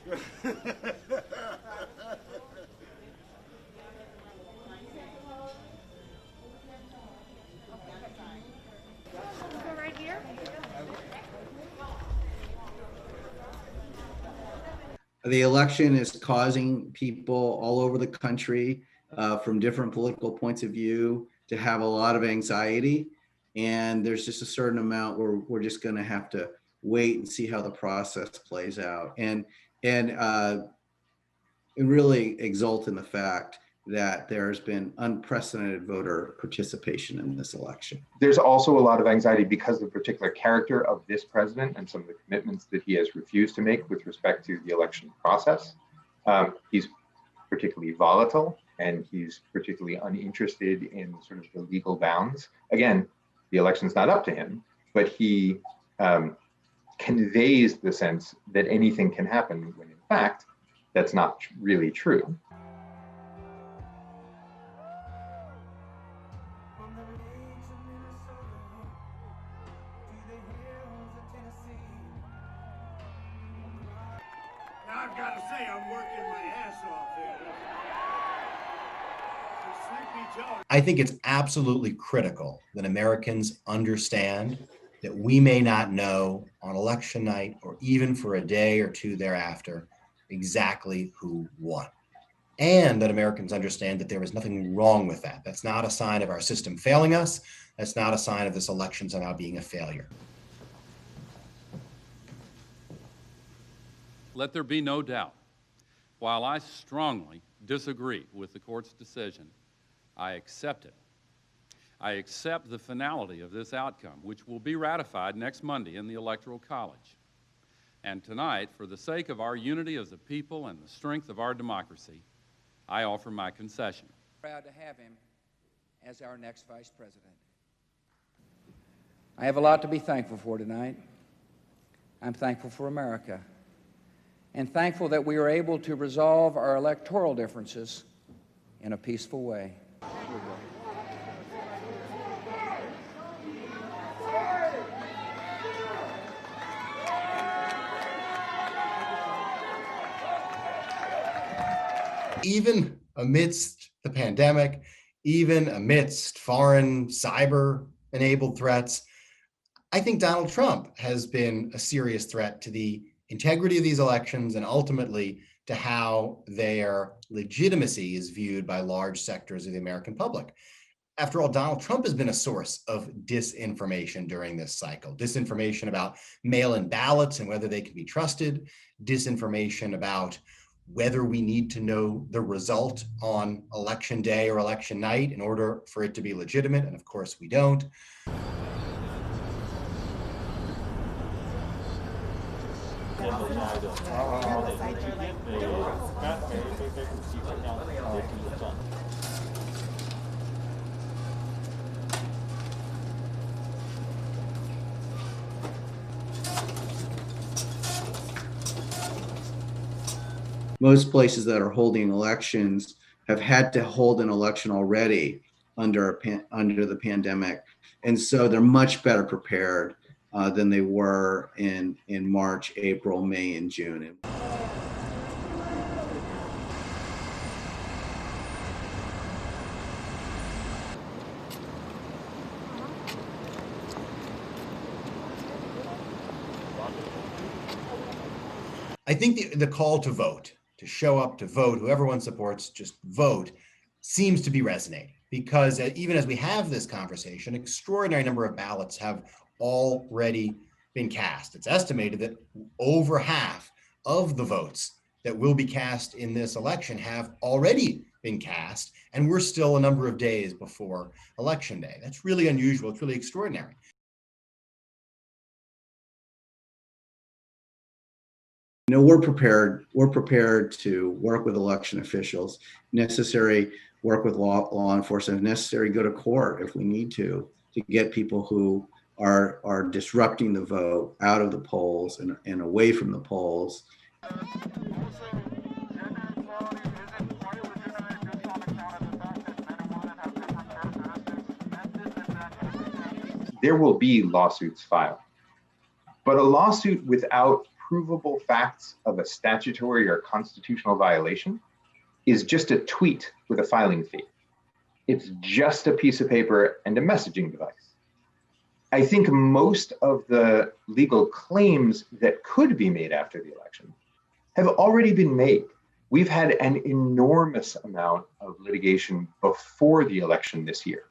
Right here. The election is causing people all over the country from different political points of view to have a lot of anxiety. And there's just a certain amount where we're just going to have to wait and see how the process plays out. And really exult in the fact that there's been unprecedented voter participation in this election. There's also a lot of anxiety because of the particular character of this president and some of the commitments that he has refused to make with respect to the election process. He's particularly volatile, and he's particularly uninterested in sort of the legal bounds. Again, the election's not up to him, but he conveys the sense that anything can happen when in fact, that's not really true. Now I've got to say, I'm working my ass off here. So Sleepy Joe. I think it's absolutely critical that Americans understand that we may not know on election night or even for a day or two thereafter exactly who won. And that Americans understand that there is nothing wrong with that. That's not a sign of our system failing us. That's not a sign of this election somehow being a failure. Let there be no doubt, while I strongly disagree with the court's decision, I accept it. I accept the finality of this outcome, which will be ratified next Monday in the Electoral College. And tonight, for the sake of our unity as a people and the strength of our democracy, I offer my concession. Proud to have him as our next vice president. I have a lot to be thankful for tonight. I'm thankful for America, and thankful that we are able to resolve our electoral differences in a peaceful way. Even amidst the pandemic, even amidst foreign cyber-enabled threats, I think Donald Trump has been a serious threat to the integrity of these elections and ultimately to how their legitimacy is viewed by large sectors of the American public. After all, Donald Trump has been a source of disinformation during this cycle. Disinformation about mail-in ballots and whether they can be trusted, disinformation about whether we need to know the result on election day or election night in order for it to be legitimate, and of course we don't. Most places that are holding elections have had to hold an election already under the pandemic. And so they're much better prepared than they were in March, April, May, and June. I think the call to vote, to show up to vote, who everyone supports, just vote, seems to be resonating. Because even as we have this conversation, an extraordinary number of ballots have already been cast. It's estimated that over half of the votes that will be cast in this election have already been cast, and we're still a number of days before Election Day. That's really unusual. It's really extraordinary. You know, we're prepared to work with election officials, necessary work with law enforcement, necessary go to court if we need to get people who are disrupting the vote out of the polls and away from the polls. There will be lawsuits filed, but a lawsuit without provable facts of a statutory or constitutional violation is just a tweet with a filing fee. It's just a piece of paper and a messaging device. I think most of the legal claims that could be made after the election have already been made. We've had an enormous amount of litigation before the election this year.